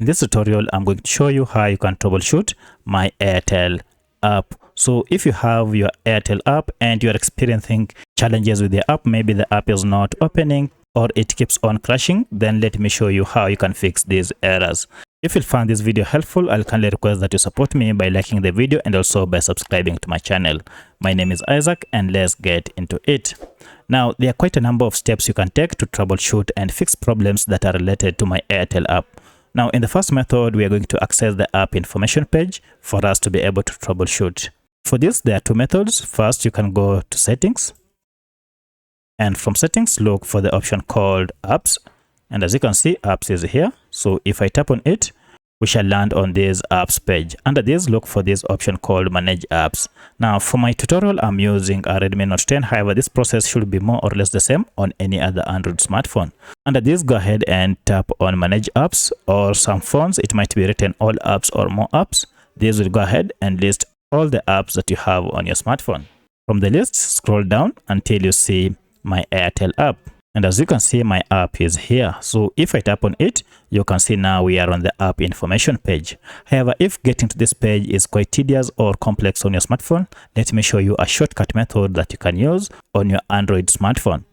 In this tutorial, I'm going to show you how you can troubleshoot My Airtel app. So if you have your Airtel app and you're experiencing challenges with the app, maybe the app is not opening or it keeps on crashing, then let me show you how you can fix these errors. If you found this video helpful, I'll kindly request that you support me by liking the video and also by subscribing to my channel. My name is Isaac and let's get into it. Now, there are quite a number of steps you can take to troubleshoot and fix problems that are related to My Airtel app. Now, in the first method, we are going to access the app information page for us to be able to troubleshoot. For this, there are two methods. First, you can go to settings, and from settings, look for the option called apps. And as you can see, apps is here. So if I tap on it, we shall land on this apps page. Under this, look for this option called manage apps. Now, for my tutorial, I'm using a Redmi Note 10. However, this process should be more or less the same on any other Android smartphone. Under this, go ahead and tap on manage apps, or some phones, it might be written all apps or more apps. This will go ahead and list all the apps that you have on your smartphone. From the list, scroll down until you see My Airtel app. And as you can see, my app is here. So if I tap on it, you can see now we are on the app information page. However, if getting to this page is quite tedious or complex on your smartphone, let me show you a shortcut method that you can use on your Android smartphone.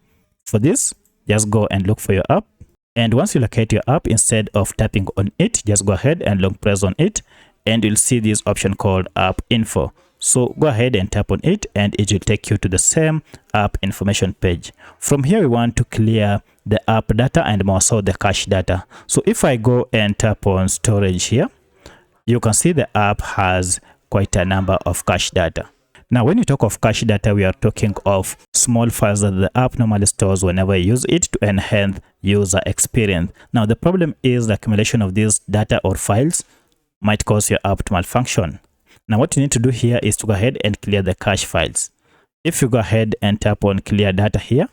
For this, just go and look for your app. And once you locate your app, instead of tapping on it, just go ahead and long press on it. And you'll see this option called app info. So go ahead and tap on it and it will take you to the same app information page. From here, we want to clear the app data and more so the cache data. So if I go and tap on storage here, you can see the app has quite a number of cache data. Now, when you talk of cache data, we are talking of small files that the app normally stores whenever you use it to enhance user experience. Now, the problem is the accumulation of these data or files might cause your app to malfunction. Now, what you need to do here is to go ahead and clear the cache files. If you go ahead and tap on clear data here,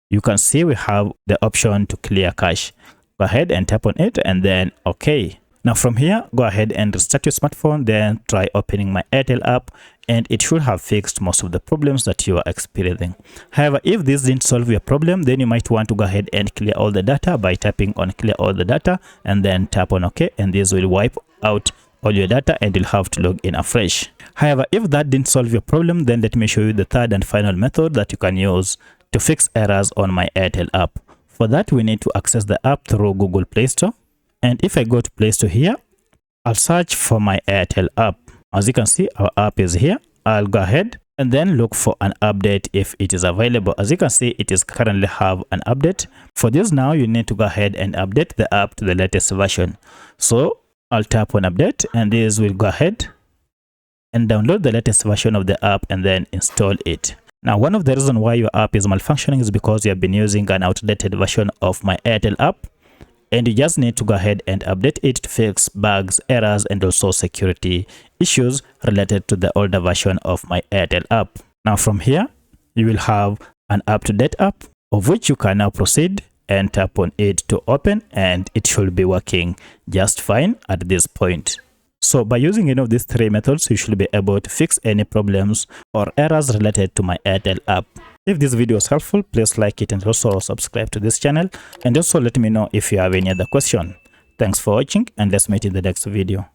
you can see we have the option to clear cache. Go ahead and tap on it and then OK. Now from here, go ahead and restart your smartphone, then try opening My Airtel app, and it should have fixed most of the problems that you are experiencing. However, if this didn't solve your problem, then you might want to go ahead and clear all the data by tapping on clear all the data and then tap on OK, and this will wipe out all your data and you'll have to log in afresh. However, if that didn't solve your problem, then let me show you the third and final method that you can use to fix errors on My Airtel app. For that, we need to access the app through Google Play Store. And if I go to Play Store here, I'll search for My Airtel app. As you can see, our app is here. I'll go ahead and then look for an update if it is available. As you can see, it is currently have an update. For this now, you need to go ahead and update the app to the latest version. So I'll tap on update and this will go ahead and download the latest version of the app and then install it. Now, one of the reasons why your app is malfunctioning is because you have been using an outdated version of My Airtel app, and you just need to go ahead and update it to fix bugs, errors, and also security issues related to the older version of My Airtel app. Now from here, you will have an up-to-date app of which you can now proceed and tap on it to open, and it should be working just fine at this point. So by using any of these three methods, you should be able to fix any problems or errors related to My Airtel app. If this video is helpful, please like it and also subscribe to this channel, and also let me know if you have any other question. Thanks for watching and let's meet in the next video.